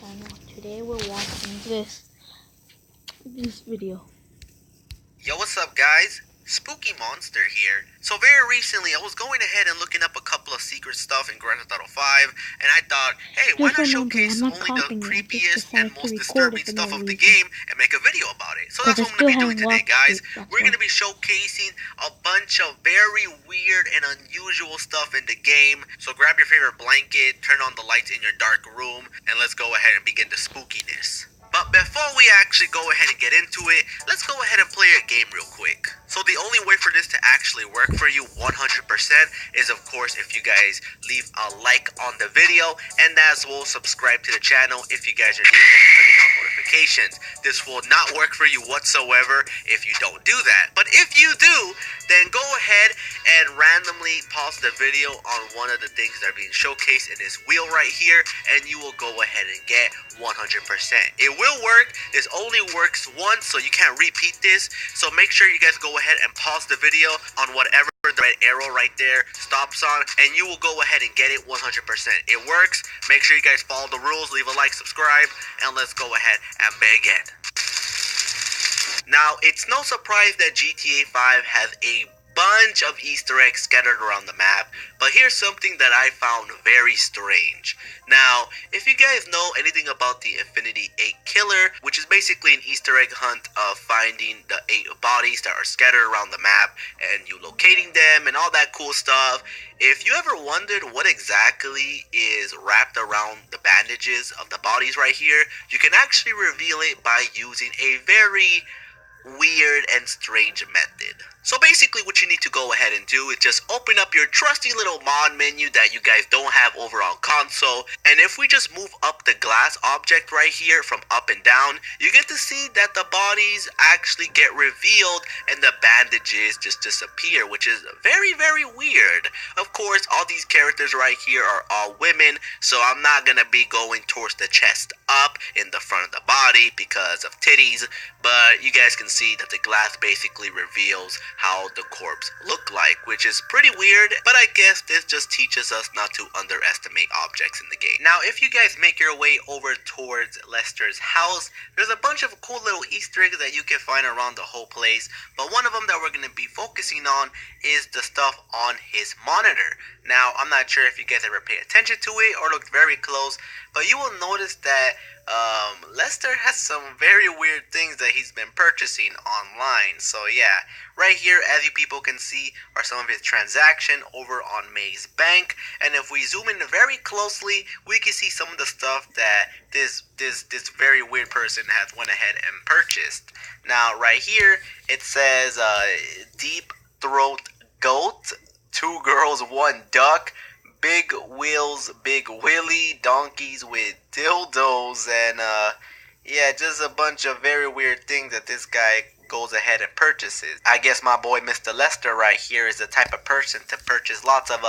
channel. Today we're watching this video. Yo, what's up guys? Spooky Monster here. So very recently I was going ahead and looking up a couple of secret stuff in Grand Theft Auto 5 and I thought, hey, why Just not remember, I'm showcase not only the copying it. I just creepiest and decided to most record disturbing it for no stuff of the reason. game and make a video about it. So that's Because I what I'm still going to be doing haven't today, watched guys. it. That's We're why. going to be showcasing a bunch of very weird and unusual stuff in the game. So grab your favorite blanket, turn on the lights in your dark room, and let's go ahead and begin the spookiness. But before we actually go ahead and get into it, let's go ahead and play a game real quick. So the only way for this to actually work for you 100% is of course if you guys leave a like on the video and as well subscribe to the channel if you guys are new and turning on notifications. This will not work for you whatsoever if you don't do that. But if you do, then go ahead and randomly pause the video on one of the things that are being showcased in this wheel right here and you will go ahead and get 100%. It will work. This only works once, so you can't repeat this. So make sure you guys go ahead and pause the video on whatever the red arrow right there stops on, and you will go ahead and get it 100%. It works. Make sure you guys follow the rules, leave a like, subscribe, and let's go ahead and begin. Now, it's no surprise that GTA 5 has a bunch of Easter eggs scattered around the map, but here's something that I found very strange. Now, if you guys know anything about the Infinity 8 Killer, which is basically an Easter egg hunt of finding the 8 bodies that are scattered around the map and you locating them and all that cool stuff, if you ever wondered what exactly is wrapped around the bandages of the bodies right here, you can actually reveal it by using a very weird and strange method. So basically what you need to go ahead and do is just open up your trusty little mod menu that you guys don't have over on console, and if we just move up the glass object right here from up and down, you get to see that the bodies actually get revealed and the bandages just disappear, which is very weird. Of course, all these characters right here are all women, so I'm not gonna be going towards the chest up in the front of the body because of titties, but you guys can see that the glass basically reveals how the corpse look like, which is pretty weird, but I guess this just teaches us not to underestimate objects in the game. Now, if you guys make your way over towards Lester's house, there's a bunch of cool little Easter eggs that you can find around the whole place, but one of them that we're going to be focusing on is the stuff on his monitor. Now, I'm not sure if you guys ever pay attention to it or looked very close, but you will notice that Lester has some very weird things that he's been purchasing online. So yeah, right here, as you people can see, are some of his transaction over on Maze Bank. And if we zoom in very closely, we can see some of the stuff that this very weird person has went ahead and purchased. Now, right here, it says Deep Throat Goat, 2 girls, 1 duck. Big wheels, big willy, donkeys with dildos, and yeah, just a bunch of very weird things that this guy goes ahead and purchases. I guess my boy Mr. Lester right here is the type of person to purchase lots of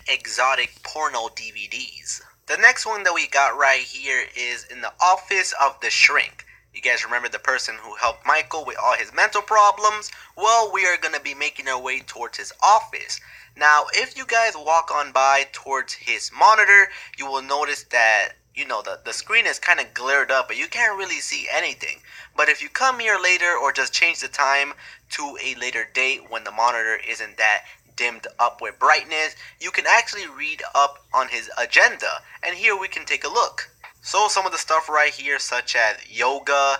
exotic porno DVDs. The next one that we got right here is in the office of the shrink. You guys remember the person who helped Michael with all his mental problems? Well, we are going to be making our way towards his office. Now, if you guys walk on by towards his monitor, you will notice that, you know, the screen is kind of glared up, but you can't really see anything. But if you come here later or just change the time to a later date when the monitor isn't that dimmed up with brightness, you can actually read up on his agenda. And here we can take a look. So some of the stuff right here, such as yoga,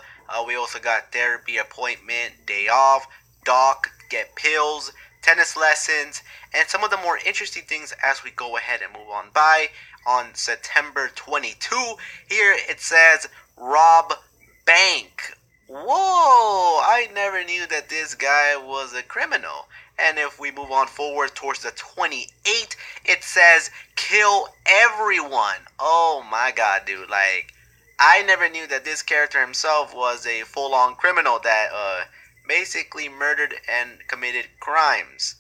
we also got therapy appointment, day off, doc, get pills, tennis lessons, and some of the more interesting things as we go ahead and move on by. On September 22, here it says rob bank. Whoa, I never knew that this guy was a criminal. And if we move on forward towards the 28th, it says kill everyone. Oh my god, dude. Like, I never knew that this character himself was a full-on criminal that basically murdered and committed crimes.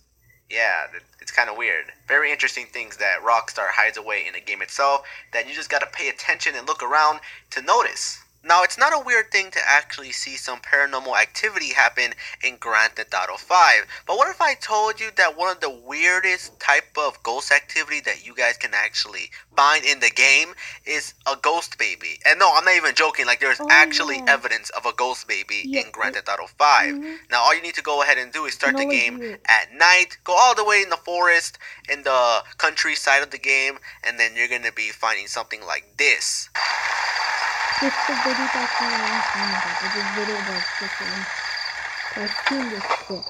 Yeah, it's kind of weird. Very interesting things that Rockstar hides away in the game itself that you just gotta pay attention and look around to notice. Now, it's not a weird thing to actually see some paranormal activity happen in Grand Theft Auto 5, but what if I told you that one of the weirdest type of ghost activity that you guys can actually find in the game is a ghost baby? And no, I'm not even joking, like there's actually evidence of a ghost baby in Grand Theft Auto 5. Now, all you need to go ahead and do is start the game at night, go all the way in the forest, in the countryside of the game, and then you're going to be finding something like this. It's the video that's my last one. It's a video about this one. I've seen this clip.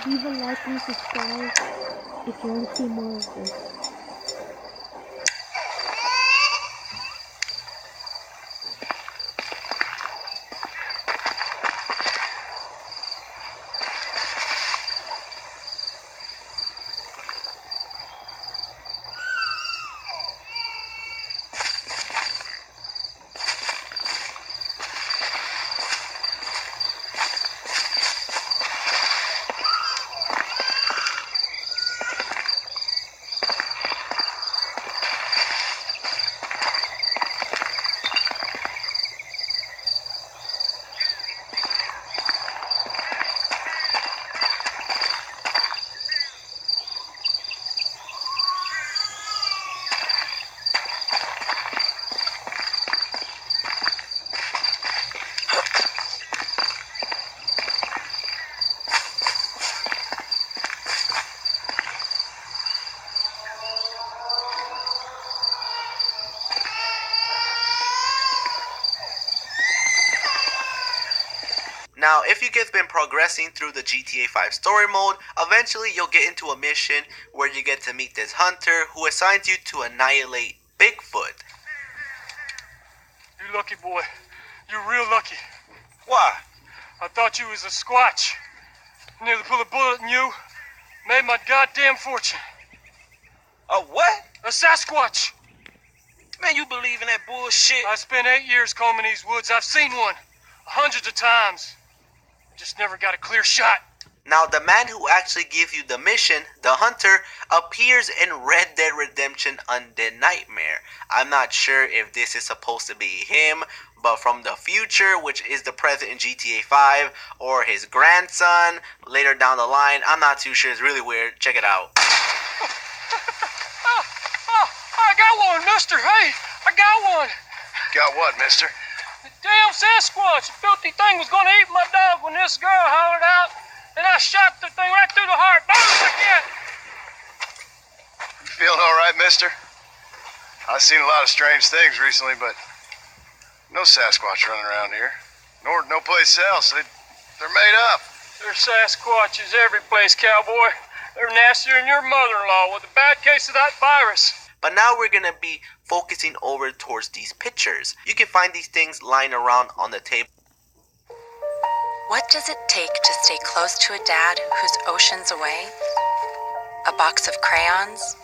Leave a like and subscribe if you want to see more of this. Now, if you guys been progressing through the GTA 5 story mode, eventually you'll get into a mission where you get to meet this hunter who assigns you to annihilate Bigfoot. You lucky boy. You're real lucky. Why? I thought you was a Squatch. Nearly pulled a bullet in you. Made my goddamn fortune. A what? A Sasquatch. Man, you believe in that bullshit? I spent 8 years combing these woods. I've seen one. Hundreds of times. Just never got a clear shot. Now, the man who actually gives you the mission, the hunter, appears in Red Dead Redemption Undead Nightmare. I'm not sure if this is supposed to be him, but from the future, which is the present in GTA 5, or his grandson later down the line. I'm not too sure. It's really weird. Check it out. I got one, mister. Hey, I got one. Got what, mister? The damn Sasquatch. The filthy thing was gonna eat my dog when this girl hollered out, and I shot the thing right through the heart. Boom, again. You feeling all right, mister? I've seen a lot of strange things recently, but no Sasquatch running around here. Nor no place else. They're made up. There's Sasquatches every place, cowboy. They're nastier than your mother-in-law with a bad case of that virus. But now we're going to be focusing over towards these pictures. You can find these things lying around on the table. What does it take to stay close to a dad who's oceans away? A box of crayons?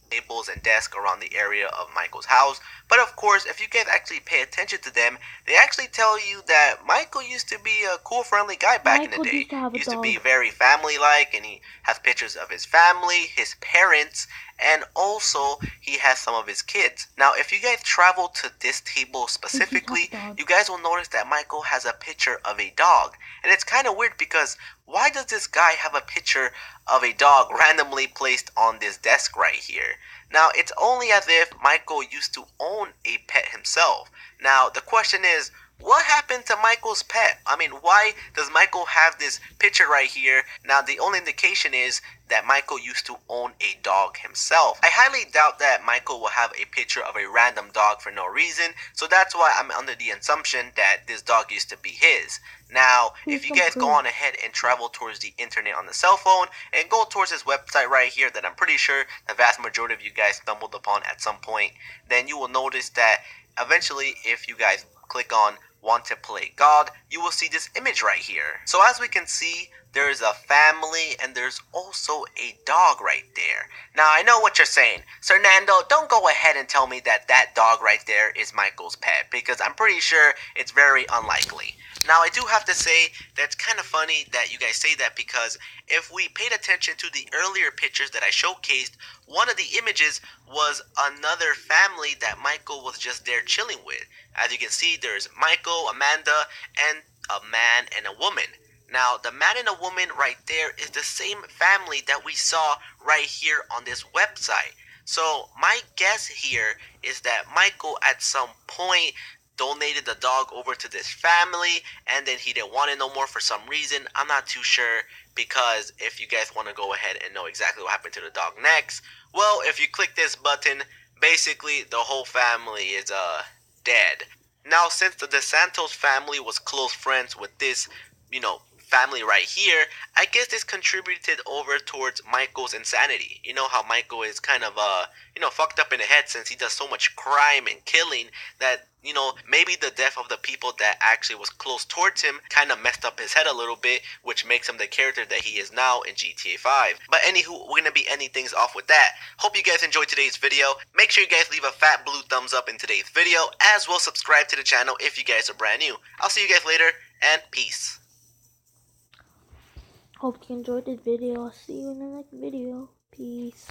Tables and desks around the area of Michael's house. But of course, if you guys actually pay attention to them, they actually tell you that Michael used to be a cool, friendly guy back in the day. He used to be very family-like, and he has pictures of his family, his parents, and also he has some of his kids. Now, if you guys travel to this table specifically, you guys will notice that Michael has a picture of a dog. And it's kind of weird because why does this guy have a picture of a dog randomly placed on this desk right here? Now, it's only as if Michael used to own a pet himself. Now, the question is, what happened to Michael's pet? I mean, why does Michael have this picture right here? Now, the only indication is that Michael used to own a dog himself. I highly doubt that Michael will have a picture of a random dog for no reason, so that's why I'm under the assumption that this dog used to be his. Now, if you guys go on ahead and travel towards the internet on the cell phone and go towards this website right here that I'm pretty sure the vast majority of you guys stumbled upon at some point, then you will notice that eventually if you guys click on Want to Play God, you will see this image right here. So as we can see, there's a family, and there's also a dog right there. Now, I know what you're saying. Sir Nando, don't go ahead and tell me that that dog right there is Michael's pet, because I'm pretty sure it's very unlikely. Now, I do have to say that's kind of funny that you guys say that, because if we paid attention to the earlier pictures that I showcased, one of the images was another family that Michael was just there chilling with. As you can see, there's Michael, Amanda, and a man and a woman. Now, the man and a woman right there is the same family that we saw right here on this website. So, my guess here is that Michael at some point donated the dog over to this family, and then he didn't want it no more for some reason. I'm not too sure, because if you guys want to go ahead and know exactly what happened to the dog next, well, if you click this button, basically the whole family is dead. Now, since the DeSantos family was close friends with this, family right here, I guess this contributed over towards Michael's insanity. You know how Michael is kind of fucked up in the head since he does so much crime and killing that, maybe the death of the people that actually was close towards him kind of messed up his head a little bit, which makes him the character that he is now in GTA 5. But anywho, we're gonna be ending things off with that. Hope you guys enjoyed today's video. Make sure you guys leave a fat blue thumbs up in today's video, as well subscribe to the channel if you guys are brand new. I'll see you guys later, and peace. Hope you enjoyed this video. I'll see you in the next video. Peace.